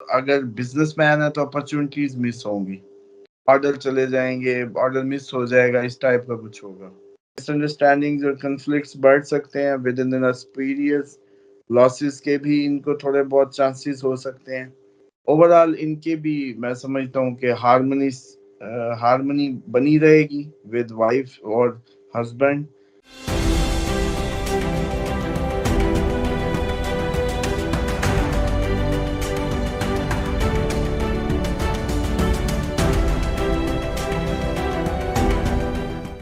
اگر business man ہے تو اپرچونٹیز مس ہوں گی، آرڈر چلے جائیں گے، آرڈر مس ہو جائے گا، اس ٹائپ کا کچھ ہوگا۔ مس انڈرسٹینڈنگز اور کنفلکٹس بڑھ سکتے ہیں ود ان پیریڈ، لاسز کے بھی ان کو تھوڑے بہت چانسز ہو سکتے ہیں۔ اوور آل ان کے بھی میں سمجھتا ہوں کہ ہارمنی بنی رہے گی ود وائف اور ہسبینڈ۔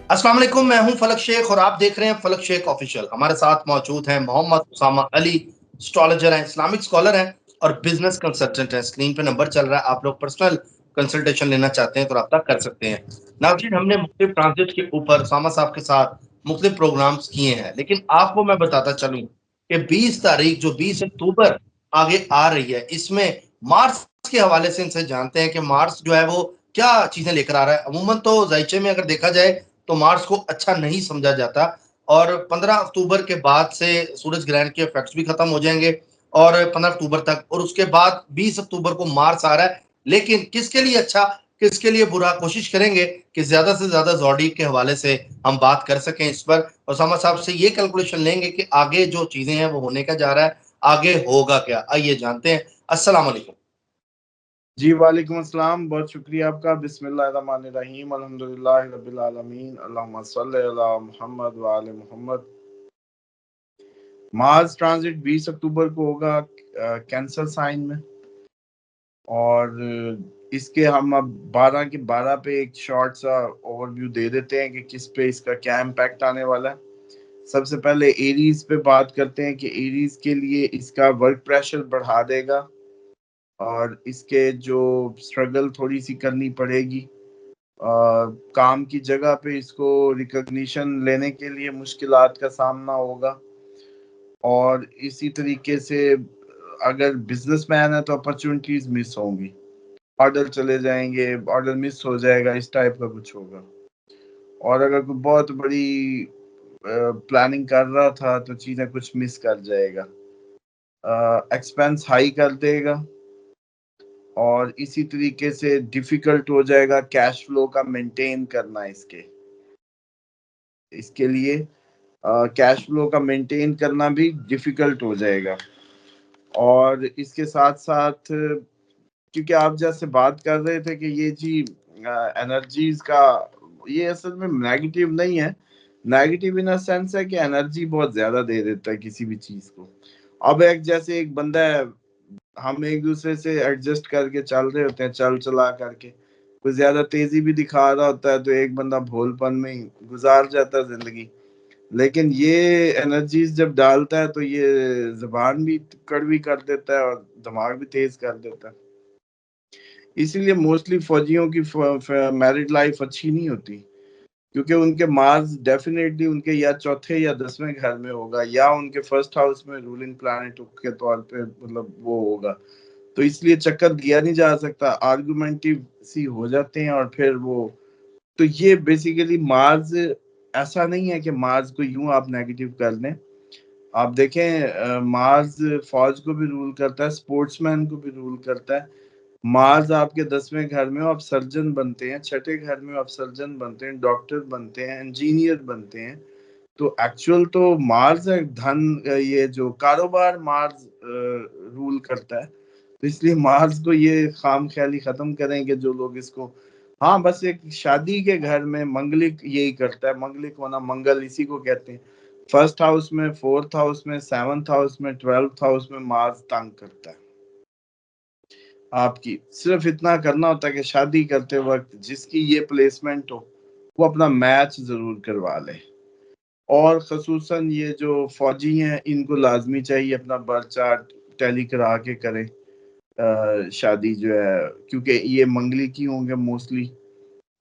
السلام علیکم، میں ہوں فلک شیخ اور آپ دیکھ رہے ہیں فلک شیخ آفیشیل۔ ہمارے ساتھ موجود ہیں محمد اسامہ علی، اسٹرالوجر ہیں، اسلامک اسکالر ہیں اور بزنس کنسلٹنٹ ہیں۔ اسکرین پہ نمبر چل رہا ہے، آپ لوگ پرسنل کنسلٹیشن لینا چاہتے ہیں تو رابطہ کر سکتے ہیں۔ ناظرین، ہم نے مختلف ٹرانزٹ کے اوپر اسامہ صاحب کے ساتھ مختلف پروگرامز کیے ہیں، لیکن آپ کو میں بتاتا چلوں کہ 20 تاریخ جو 20 اکتوبر آگے آ رہی ہے، اس میں مارس کے حوالے سے ان سے جانتے ہیں کہ مارس جو ہے وہ کیا چیزیں لے کر آ رہا ہے۔ عموماً تو ذائچے میں اگر دیکھا جائے تو مارس کو اچھا نہیں سمجھا جاتا، اور 15 اکتوبر کے بعد سے سورج گرہن کے ایفیکٹس بھی ختم ہو جائیں گے اور 15 اکتوبر تک، اور اس کے بعد 20 اکتوبر کو مارس آ رہا ہے۔ لیکن کس کے لیے اچھا، کس کے لیے برا، کوشش کریں گے کہ زیادہ سے زیادہ زوڈیک کے حوالے سے ہم بات کر سکیں اس پر۔ اسامہ صاحب سے یہ کیلکولیشن لیں گے کہ آگے جو چیزیں ہیں وہ ہونے کا جا رہا ہے، آگے ہوگا کیا۔ آئیے جانتے ہیں۔ السلام علیکم جی وعلیکم السلام، بہت شکریہ آپ کا۔ بسم اللہ الرحمن الرحیم، الحمدللہ رب العالمین، اللہم صلی علی محمد وآل محمد۔ مارس ٹرانزٹ 20 اکتوبر کو ہوگا کینسر سائن میں، اور اس کے ہم اب 12 کے 12 پہ ایک شارٹ سا اوور ویو دے دیتے ہیں کہ کس پہ اس کا کیا امپیکٹ آنے والا ہے۔ سب سے پہلے ایریز پہ بات کرتے ہیں کہ ایریز کے لیے اس کا ورک پریشر بڑھا دے گا، اور اس کے جو سٹرگل تھوڑی سی کرنی پڑے گی، کام کی جگہ پہ اس کو ریکگنیشن لینے کے لیے مشکلات کا سامنا ہوگا، اور اسی طریقے سے اگر بزنس مین ہے تو اپرچونٹیز مس ہوں گی، آرڈر چلے جائیں گے، آرڈر مس ہو جائے گا، اس ٹائپ کا کچھ ہوگا۔ اور اگر کوئی بہت بڑی پلاننگ کر رہا تھا تو چیزیں کچھ مس کر جائے گا، ایکسپینس ہائی کر دے گا، اور اسی طریقے سے ڈیفیکلٹ ہو جائے گا کیش فلو کا مینٹین کرنا۔ اس کے لیے کیش فلو کا مینٹین کرنا بھی ڈیفیکلٹ ہو جائے گا۔ اور اس کے ساتھ ساتھ کیونکہ آپ جیسے بات کر رہے تھے کہ یہ جی انرجیز کا، یہ اصل میں نیگیٹو نہیں ہے، نیگیٹو ان سینس ہے کہ انرجی بہت زیادہ دے دیتا ہے کسی بھی چیز کو۔ اب ایک بندہ ہے، ہم ایک دوسرے سے ایڈجسٹ کر کے چل رہے ہوتے ہیں، چلا کر کے کوئی زیادہ تیزی بھی دکھا رہا ہوتا ہے تو ایک بندہ بھول پن میں ہی گزار جاتا ہے زندگی۔ لیکن یہ انرجیز جب ڈالتا ہے تو یہ زبان بھی کڑوی کر دیتا ہے اور دماغ بھی تیز کر دیتا ہے۔ اسی لیے موسٹلی فوجیوں کی میرڈ لائف اچھی نہیں ہوتی، کیونکہ ان کے مارس ڈیفینیٹلی ان کے یا چوتھے یا 10ویں گھر میں ہوگا، یا ان کے فرسٹ ہاؤس میں رولنگ پلانٹ کے طور پہ مطلب وہ ہوگا، تو اس لیے چکر دیا نہیں جا سکتا، آرگومنٹیو سی ہو جاتے ہیں، اور پھر وہ تو یہ بیسیکلی مارس ایسا نہیں ہے کہ مارس کو یوں آپ نیگیٹو کر لیں۔ آپ دیکھیں مارس فوج کو بھی رول کرتا ہے، سپورٹس مین کو بھی رول کرتا ہے۔ مارس آپ کے 10ویں گھر میں آپ سرجن بنتے ہیں، چھٹے گھر میں آپ سرجن بنتے ہیں، ڈاکٹر بنتے ہیں، انجینئر بنتے ہیں، تو ایکچوئل تو مارس ہے دھن، یہ جو کاروبار مارس رول کرتا ہے، تو اس لیے مارس کو یہ خام خیالی ختم کریں کہ جو لوگ اس کو، ہاں بس ایک شادی کے گھر میں منگلک یہی کرتا ہے، منگلک ہونا، منگل اسی کو کہتے ہیں، فرسٹ ہاؤس میں، فورتھ ہاؤس میں، سیونتھ ہاؤس میں، 12th ہاؤس میں مارس تنگ کرتا ہے آپ کی۔ صرف اتنا کرنا ہوتا ہے کہ شادی کرتے وقت جس کی یہ پلیسمنٹ ہو وہ اپنا میچ ضرور کروا لے، اور خصوصاً یہ جو فوجی ہیں ان کو لازمی چاہیے اپنا برتھ چارٹ ٹیلی کرا کے کریں شادی جو ہے، کیونکہ یہ منگلی کی ہوں گے موسٹلی،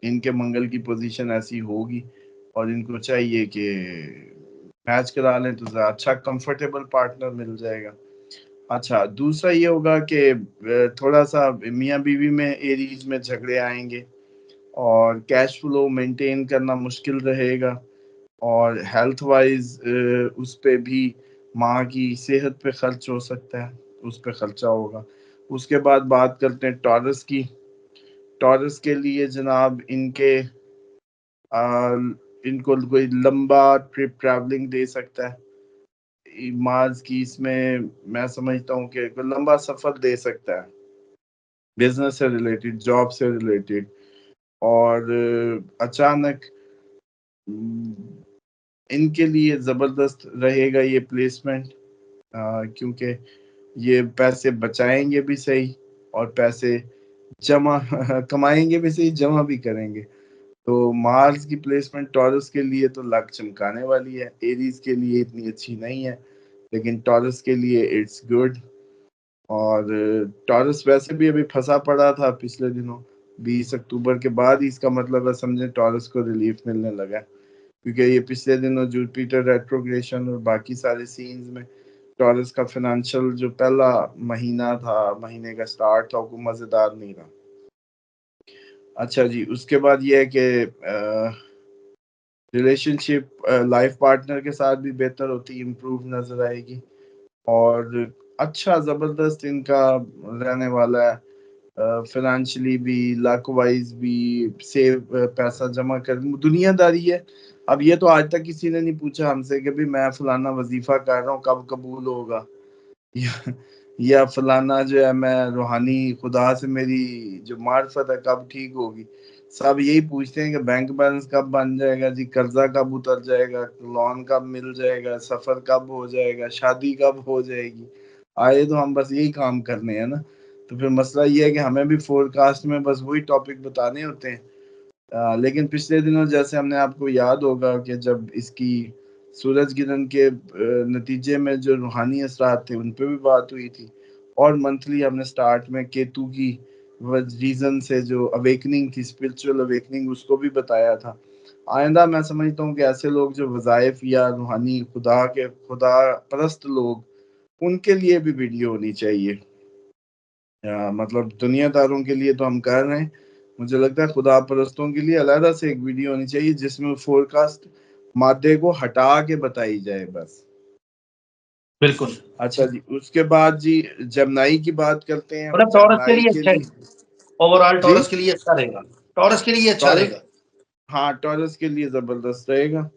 ان کے منگل کی پوزیشن ایسی ہوگی، اور ان کو چاہیے کہ میچ کرا لیں تو اچھا کمفرٹیبل پارٹنر مل جائے گا۔ اچھا، دوسرا یہ ہوگا کہ تھوڑا سا میاں بیوی میں ایریز میں جھگڑے آئیں گے، اور کیش فلو مینٹین کرنا مشکل رہے گا، اور ہیلتھ وائز اس پہ بھی ماں کی صحت پہ خرچ ہو سکتا ہے، اس پہ خرچہ ہوگا۔ اس کے بعد بات کرتے ہیں ٹورس کی. ٹورس کے لیے جناب ان کو کوئی لمبا ٹرپ ٹریولنگ دے سکتا ہے مارس کی. اس میں سمجھتا ہوں کہ کوئی لمبا سفر دے سکتا ہے بزنس سے ریلیٹڈ, جاب سے ریلیٹڈ, اور اچانک ان کے لیے زبردست رہے گا یہ پلیسمنٹ, کیونکہ یہ پیسے بچائیں گے بھی صحیح اور پیسے جمع کمائیں گے بھی صحیح, جمع بھی کریں گے. تو مارس کی پلیسمنٹ ٹورس کے لیے تو لک چمکانے والی ہے. ایریز کے لیے اتنی اچھی نہیں ہے, لیکن ٹورس کے لیے اٹس گڈ. اور ٹورس ویسے بھی ابھی پھنسا پڑا تھا پچھلے دنوں, 20 اکتوبر کے بعد ہی اس کا مطلب ہے سمجھیں ٹورس کو ریلیف ملنے لگا, کیونکہ یہ پچھلے دنوں جوپیٹر ریٹروگریشن اور باقی سارے سینز میں ٹورس کا فائنینشیل جو پہلا مہینہ تھا, مہینے کا سٹارٹ تھا, وہ مزیدار نہیں رہا. اچھا جی, اس کے بعد یہ ہے کہ ریلیشن شپ لائف پارٹنر کے ساتھ بھی بہتر ہوتی, امپروو نظر آئے گی, اور اچھا زبردست ان کا رہنے والا ہے. فائنینشلی بھی, لک وائز بھی, سیو پیسہ جمع کر, دنیا داری ہے. اب یہ تو آج تک کسی نے نہیں پوچھا ہم سے کہ بھی میں فلانا وظیفہ کر رہا ہوں کب قبول ہوگا, یا فلانا جو ہے میں روحانی خدا سے میری جو معرفت ہے کب ٹھیک ہوگی. سب یہی پوچھتے ہیں کہ بینک بیلنس کب بن جائے گا جی, قرضہ کب اتر جائے گا, لون کب مل جائے گا, سفر کب ہو جائے گا, شادی کب ہو جائے گی. آئے تو ہم بس یہی کام کرنے ہیں نا. تو پھر مسئلہ یہ ہے کہ ہمیں بھی فور کاسٹ میں بس وہی ٹاپک بتانے ہوتے ہیں. لیکن پچھلے دنوں جیسے ہم نے آپ کو یاد ہوگا کہ جب اس کی سورج گرہن کے نتیجے میں جو روحانی اثرات تھے ان پہ بھی بات ہوئی تھی, اور منتھلی ہم نے سٹارٹ میں کیتو کی ریزن سے جو اویکننگ تھی, اسپرچل اویکننگ, اس کو بھی بتایا تھا. آئندہ میں سمجھتا ہوں کہ ایسے لوگ جو وظائف یا روحانی خدا پرست لوگ, ان کے لیے بھی ویڈیو ہونی چاہیے. مطلب دنیا داروں کے لیے تو ہم کر رہے ہیں, مجھے لگتا ہے خدا پرستوں کے لیے علیحدہ سے ایک ویڈیو ہونی چاہیے جس میں فور کاسٹ مادے کو ہٹا کے بتائی جائے بس. بالکل. اچھا جی, اس کے بعد جی جمنائی کی بات کرتے ہیں. مطلب ٹورس کے جمنائی لیے کے اچھا ہے, لیے اوور آل جی ٹورس کے لیے اچھا رہے گا, ٹورس کے لیے اچھا رہے ٹورس, گا. ہاں ٹورس کے لیے زبردست رہے گا.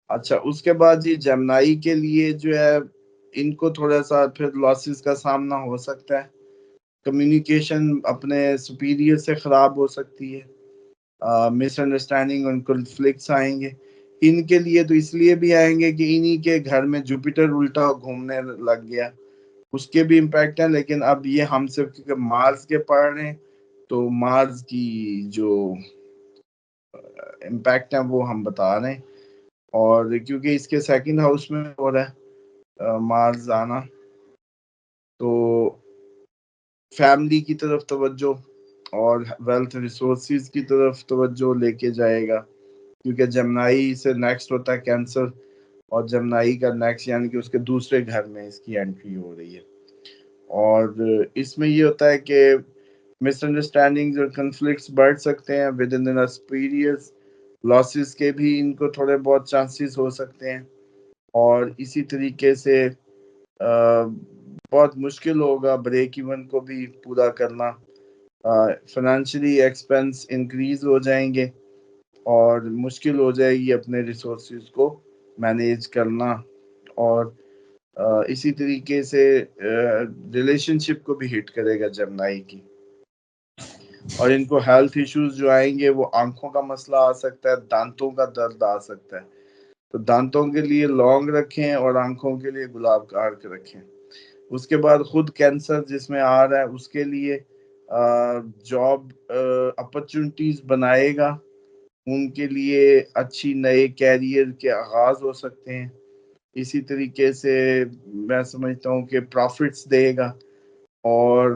اچھا, اس کے بعد جی جمنائی کے لیے جو ہے ان کو تھوڑا سا پھر لاسز کا سامنا ہو سکتا ہے. کمیونیکیشن اپنے سپیریئر سے خراب ہو سکتی ہے, مس انڈرسٹینڈنگ اور کنفلکٹس آئیں گے. ان کے لیے تو اس لیے بھی آئیں گے کہ انہی کے گھر میں جوپیٹر الٹا گھومنے لگ گیا, اس کے بھی امپیکٹ ہیں. لیکن اب یہ ہم صرف کیونکہ مارس کے پڑھ رہے ہیں تو مارس کی جو امپیکٹ ہیں وہ ہم بتا رہے ہیں, اور کیونکہ اس کے سیکنڈ ہاؤس میں ہو رہا ہے مارس آنا, تو فیملی کی طرف توجہ اور ویلتھ ریسورسز کی طرف توجہ لے کے جائے گا, کیونکہ جمنائی سے نیکسٹ ہوتا ہے کینسر, اور جمنائی کا نیکسٹ یعنی کہ اس کے دوسرے گھر میں اس کی انٹری ہو رہی ہے. اور اس میں یہ ہوتا ہے کہ مس انڈرسٹینڈنگ اور کنفلکٹس بڑھ سکتے ہیں ود ان سپیریئرز, لاسز کے بھی ان کو تھوڑے بہت چانسز ہو سکتے ہیں. اور اسی طریقے سے بہت مشکل ہوگا بریک ایون کو بھی پورا کرنا. فائنینشلی ایکسپینس انکریز ہو جائیں گے, اور مشکل ہو جائے گی اپنے ریسورسز کو مینیج کرنا. اور اسی طریقے سے ریلیشن شپ کو بھی ہٹ کرے گا جمنائی کی, اور ان کو ہیلتھ ایشوز جو آئیں گے وہ آنکھوں کا مسئلہ آ سکتا ہے, دانتوں کا درد آ سکتا ہے. تو دانتوں کے لیے لونگ رکھیں اور آنکھوں کے لیے گلاب کا عرق رکھیں. اس کے بعد خود کینسر جس میں آ رہا ہے اس کے لیے جاب اپرچونٹیز بنائے گا, ان کے لیے اچھی نئے کیریئر کے آغاز ہو سکتے ہیں. اسی طریقے سے میں سمجھتا ہوں کہ پروفٹس دے گا, اور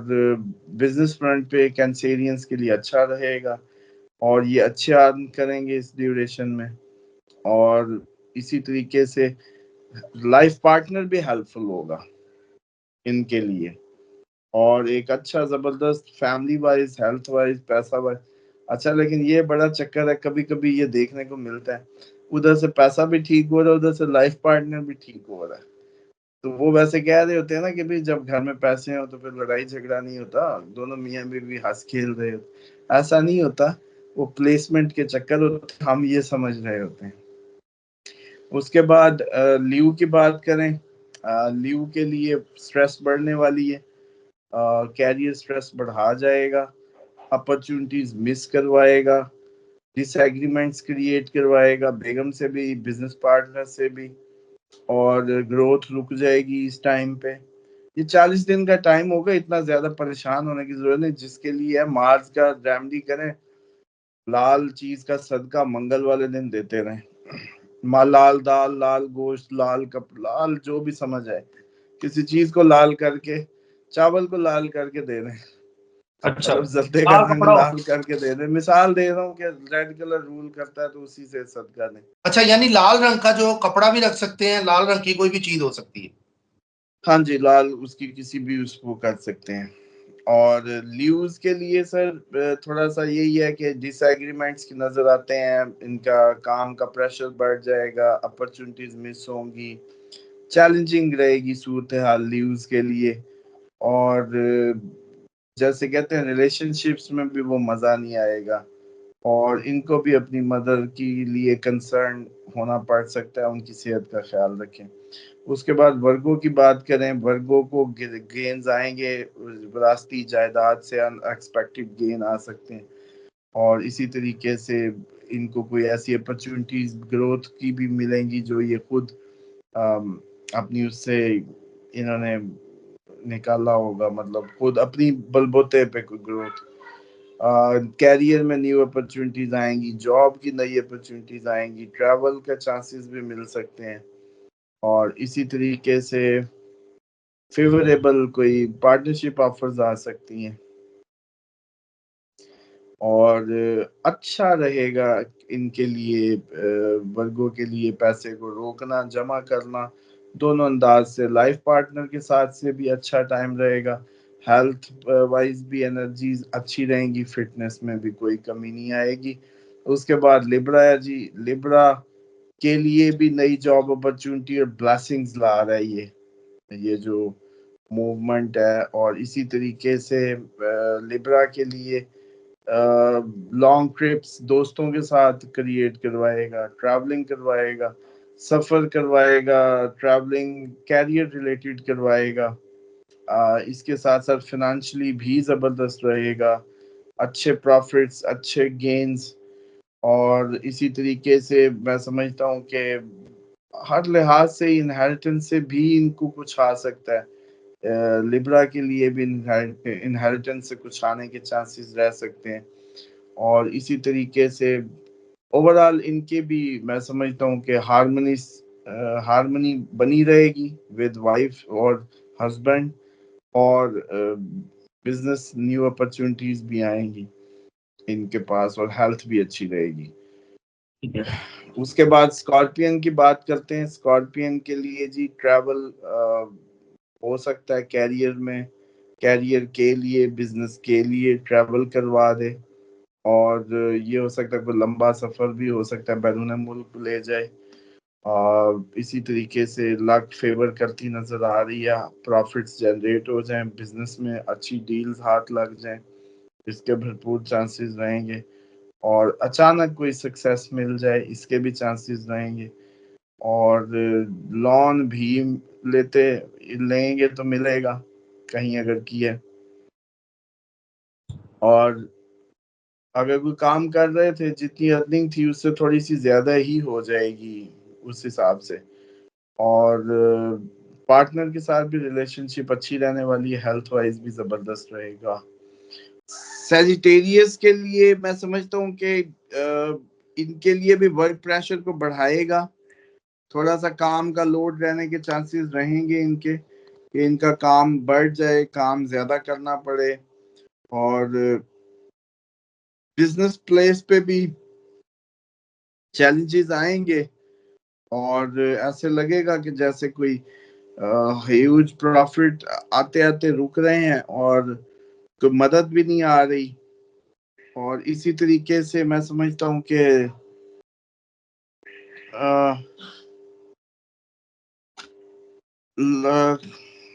بزنس فرنٹ پہ کینسیرینز کے لیے اچھا رہے گا, اور یہ اچھے ارن کریں گے اس ڈیوریشن میں. اور اسی طریقے سے لائف پارٹنر بھی ہیلپ فل ہوگا ان کے لیے, اور ایک اچھا زبردست فیملی وائز, ہیلتھ وائز, پیسہ وائز اچھا. لیکن یہ بڑا چکر ہے, کبھی کبھی یہ دیکھنے کو ملتا ہے ادھر سے پیسہ بھی ٹھیک ہو رہا ہے, ادھر سے لائف پارٹنر بھی ٹھیک ہو رہا ہے. تو وہ ویسے کہہ رہے ہوتے ہیں نا کہ بھی جب گھر میں پیسے ہوں تو پھر لڑائی جھگڑا نہیں ہوتا, دونوں میاں بیوی ہنس کھیل رہے ہوتے. ایسا نہیں ہوتا, وہ پلیسمنٹ کے چکر ہوتے, ہم یہ سمجھ رہے ہوتے ہیں. اس کے بعد لیو کی بات کریں, لیو کے لیے سٹریس بڑھنے والی ہے, کیریئر سٹریس بڑھا جائے گا, اپرچونٹیز مس کروائے گا, ڈس ایگریمنٹس کریٹ کروائے گا, بیگم سے بھی, بزنس پارٹنر سے بھی, اور گروتھ رک جائے گی اس ٹائم پہ. یہ 40 دن کا ٹائم ہوگا, اتنا زیادہ پریشان ہونے کی ضرورت نہیں. جس کے لیے مارچ کا ریمڈی کریں, لال چیز کا صدقہ منگل والے دن دیتے رہیں, لال دال, لال گوشت, لال لال جو بھی سمجھ آئے, کسی چیز کو لال کر کے, چاول کو لال کر کے دے دیں. اچھا, مطلب زردے کا لال رنگ کپڑا. لال کر کے دے دیں. مثال دے رہا ہوں کہ ریڈ کلر رول کرتا ہے تو اسی سے صدقہ دیں. اچھا, یعنی لال رنگ کا جو کپڑا بھی رکھ سکتے ہیں, لال رنگ کی کوئی بھی چیز ہو سکتی ہے. ہاں جی, لال اس کی کسی بھی اس کو کر سکتے ہیں. اور لیوز کے لیے سر تھوڑا سا یہی ہے کہ ڈس ایگریمنٹس کی نظر آتے ہیں, ان کا کام کا پریشر بڑھ جائے گا, اپرچونٹیز مس ہوں گی, چیلنجنگ رہے گی صورتحال لیوز کے لیے. اور جیسے کہتے ہیں ریلیشن شپس میں بھی وہ مزہ نہیں آئے گا, اور ان کو بھی اپنی مدر کے لیے کنسرن ہونا پڑ سکتا ہے, ان کی صحت کا خیال رکھیں. اس کے بعد ورگو کی بات کریں, ورگو کو گینز آئیں گے, وراثتی جائیداد سے ان ایکسپیکٹڈ گین آ سکتے ہیں, اور اسی طریقے سے ان کو کوئی ایسی اپرچونٹیز گروتھ کی بھی ملیں گی جو یہ خود اپنی اس سے انہوں نے نکالا ہوگا, مطلب خود اپنی بلبوتے پہ کوئی گروتھ. کیریئر میں نیو اپرچونٹیز آئیں گی, جاب کی نئی اپرچونٹیز آئیں گی, ٹریول کا چانسز بھی مل سکتے ہیں, اور اسی طریقے سے فیوریبل کوئی پارٹنرشپ آفرز آ سکتی ہیں. اور اچھا رہے گا ان کے لیے, ورگوں کے لیے پیسے کو روکنا, جمع کرنا, دونوں انداز سے. لائف پارٹنر کے ساتھ سے بھی اچھا ٹائم رہے گا, ہیلتھ وائز بھی انرجیز اچھی رہیں گی, فٹنس میں بھی کوئی کمی نہیں آئے گی. اس کے بعد لیبرا ہے جی, لیبرا کے لیے بھی نئی جاب اپرچونٹی اور بلیسنگز لا رہا ہے یہ جو موومنٹ ہے. اور اسی طریقے سے لیبرا کے لیے لانگ ٹرپس دوستوں کے ساتھ کریٹ کروائے گا, ٹریولنگ کروائے گا, سفر کروائے گا, ٹریولنگ کیریئر ریلیٹڈ کروائے گا. اس کے ساتھ ساتھ فنانشلی بھی زبردست رہے گا, اچھے پروفٹس, اچھے گینز. اور اسی طریقے سے میں سمجھتا ہوں کہ ہر لحاظ سے انہیریٹنس سے بھی ان کو کچھ آ سکتا ہے. لیبرا کے لیے بھی انہیریٹنس سے کچھ آنے کے چانسز رہ سکتے ہیں. اور اسی طریقے سے اوورال ان کے بھی میں سمجھتا ہوں کہ ہارمنی بنی رہے گی ود وائف اور ہسبینڈ, اور بزنس نیو اپرچونٹیز بھی آئیں گی ان کے پاس, اور ہیلتھ بھی اچھی رہے گی. اس کے بعد اسکارپین کی بات کرتے ہیں. اسکارپین کے لیے جی ٹریول ہو سکتا ہے, کیریئر کے لیے, بزنس کے لیے ٹریول کروا دے, اور یہ ہو سکتا ہے کوئی لمبا سفر بھی ہو سکتا ہے, بیرون ملک لے جائے. اسی طریقے سے لک فیور کرتی نظر آ رہی ہے, پروفٹس جنریٹ ہو جائیں, بزنس میں اچھی ڈیلز ہاتھ لگ جائیں, اس کے بھرپور چانسز رہیں گے. اور اچانک کوئی سکسیس مل جائے, اس کے بھی چانسز رہیں گے. اور لون بھی لیں گے تو ملے گا کہیں اگر کیا. اور اگر کوئی کام کر رہے تھے, جتنی ارننگ تھی اس سے تھوڑی سی زیادہ ہی ہو جائے گی اس حساب سے. اور پارٹنر کے ساتھ بھی ریلیشن شپ اچھی رہنے والی ہے, ہیلتھ وائز بھی زبردست رہے گا. سیجیٹیریس کے لیے میں سمجھتا ہوں کہ ان کے لیے بھی ورک پریشر کو بڑھائے گا, تھوڑا سا کام کا لوڈ رہنے کے چانسز رہیں گے ان کے, کہ ان کا کام بڑھ جائے, کام زیادہ کرنا پڑے. اور بزنس پلیس پہ بھی چیلنجز آئیں گے, اور ایسے لگے گا کہ جیسے کوئی ہیوج پروفٹ آتے آتے رک رہے ہیں اور کوئی مدد بھی نہیں آ رہی. اور اسی طریقے سے میں سمجھتا ہوں کہ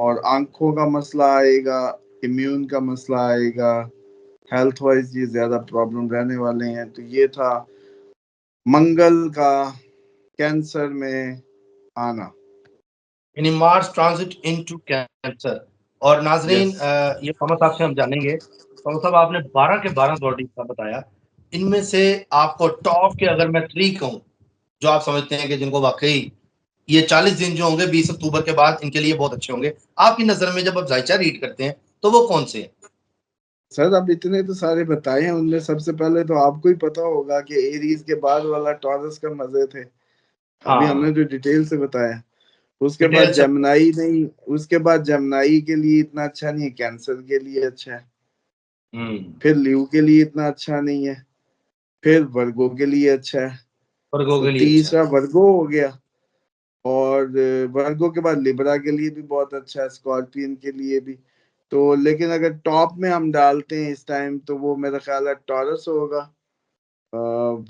اور آنکھوں کا مسئلہ آئے گا، امیون کا مسئلہ آئے گا، ہیلتھ وائز یہ زیادہ پرابلم رہنے والے ہیں. تو یہ تھا منگل کا کینسر میں آنا، یعنی مارس ٹرانزٹ انٹو کینسر. اور ناظرین یس. یہ قمر صاحب سے ہم جانیں گے. قمر صاحب آپ نے 12 کے 12 باڈی کا بتایا، ان میں سے آپ کو ٹاپ کے اگر میں 3 کہوں جو آپ سمجھتے ہیں کہ جن کو واقعی یہ 40 دن جو ہوں گے 20 اکتوبر کے بعد ان کے لیے بہت اچھے ہوں گے، آپ کی نظر میں جب آپ ذائچہ ریڈ کرتے ہیں تو وہ کون سے ہیں؟ سر اب اتنے تو سارے بتائے ہیں، ان میں سب سے پہلے تو آپ کو ہی پتا ہوگا کہ ایریز کے بعد والا ٹورس کا مزے تھے، ابھی ہم نے جو ڈیٹیل سے بتایا. اس کے بعد ڈیٹیل سے جمنائی نہیں، اس کے بعد جمنائی کے لیے اتنا اچھا نہیں ہے، کینسر کے لیے اچھا ہے. پھر لیو کے لیے اتنا اچھا نہیں ہے، پھر ورگو کے لیے اچھا ہے. ورگو تو کے لیے اچھا تیسرا ورگو ہو گیا، اور ورگو کے بعد لیبرا کے لیے بھی بہت اچھا ہے، اسکارپین کے لیے بھی. تو لیکن اگر ٹاپ میں ہم ڈالتے ہیں اس ٹائم تو وہ میرا خیال ہے ٹورس ہوگا.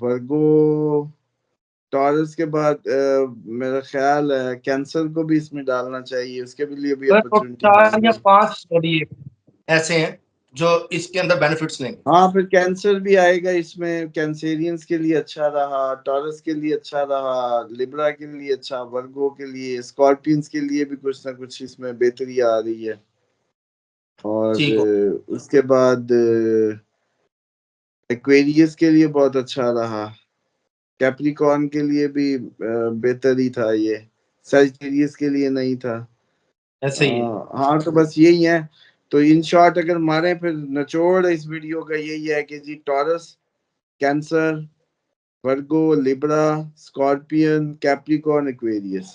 ورگو، ٹورس کے بعد میرا خیال ہے کینسر کو بھی اس میں ڈالنا چاہیے، اس کے لیے بھی تو اپرچونٹی بن 4 یا گئی. 5 باڈی ایسے ہیں جو اس کے اندر بینیفٹس لیں گے. ہاں پھر کینسر بھی آئے گا اس میں، کینسیرینز کے لیے اچھا رہا، ٹورس کے لیے اچھا رہا، لیبرا کے لیے اچھا، ورگو کے لیے، اسکارپینز کے لیے بھی کچھ نہ کچھ اس میں بہتری آ رہی ہے. اور ٹھیک ہو اس کے بعد ایکویریس کے لیے بہت اچھا رہا، کیپریکارن کے لیے بھی بہتر ہی تھا، یہ سیجیٹیریس کے لیے نہیں تھا. ایسے ہی ہے. ہاں تو بس یہی ہے. تو ان شارٹ اگر مارے پھر نچوڑ اس ویڈیو کا یہی ہے کہ جی Taurus, Cancer, Virgo, Libra, Scorpion, Capricorn, Aquarius.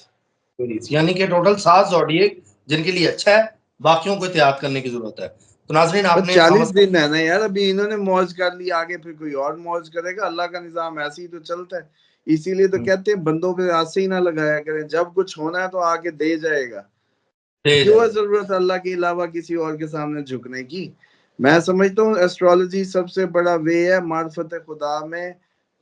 یعنی کہ ٹوٹل 7 زوڈیک جن کے لیے اچھا ہے، باقیوں کو احتیاط کرنے کی ضرورت ہے. تو ناظرین آپ بس نے 40 دن ہے نا یار، ابھی انہوں نے موج کر لی، آگے پھر کوئی اور موج کرے گا. اللہ کا نظام ایسے ہی تو چلتا ہے، اسی لیے تو کہتے ہیں بندوں پہ آسے ہی نہ لگایا کریں، جب کچھ ہونا ہے تو آگے دے جائے گا. کیوں ہے ضرورت اللہ کے علاوہ کسی اور کے سامنے جھکنے کی؟ میں سمجھتا ہوں ایسٹرالوجی سب سے بڑا وے ہے معرفت خدا میں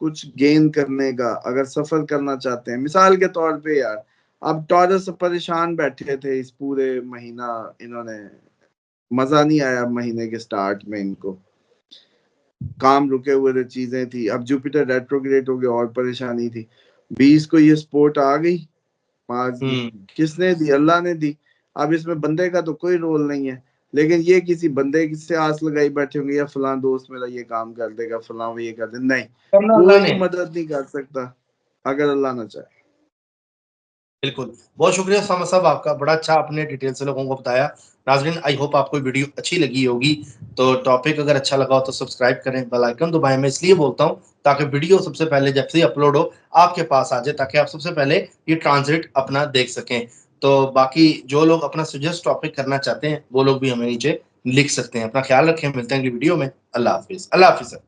کچھ گین کرنے کا، اگر سفر کرنا چاہتے ہیں. مثال کے طور پہ یار اب ٹورس پریشان بیٹھے تھے اس پورے مہینہ، انہوں نے مزہ نہیں آیا مہینے کے سٹارٹ میں، ان کو کام رکے ہوئے تھے، چیزیں تھی. اب جوپیٹر ریٹروگریڈ ہو گیا اور پریشانی تھی. 20 کو یہ سپورٹ آ گئی مارس کی، کس نے دی؟ اللہ نے دی. اب اس میں بندے کا تو کوئی رول نہیں ہے، لیکن یہ کسی بندے سے آس لگائی بیٹھے ہوں گے یا فلاں دوست میرا یہ کام کر دے گا، فلاں وہ یہ کر دے. نہیں، اللہ کوئی نے. مدد نہیں کر سکتا اگر اللہ نہ چاہے. بالکل، بہت شکریہ اسامہ صاحب آپ کا، بڑا اچھا آپ نے ڈیٹیل سے لوگوں کو بتایا. ناظرین آئی ہوپ آپ کو ویڈیو اچھی لگی ہوگی. تو ٹاپک اگر اچھا لگا ہو تو سبسکرائب کریں، بیل آئیکن دبائیں. میں اس لیے بولتا ہوں تاکہ ویڈیو سب سے پہلے جب سے اپلوڈ ہو آپ کے پاس آ جائے، تاکہ آپ سب سے پہلے یہ ٹرانزٹ اپنا دیکھ سکیں. تو باقی جو لوگ اپنا سجیسٹ ٹاپک کرنا چاہتے ہیں وہ لوگ بھی ہمیں نیچے لکھ سکتے ہیں. اپنا خیال رکھیں، ملتے ہیں اگلی ویڈیو میں. اللہ حافظ. اللہ حافظ.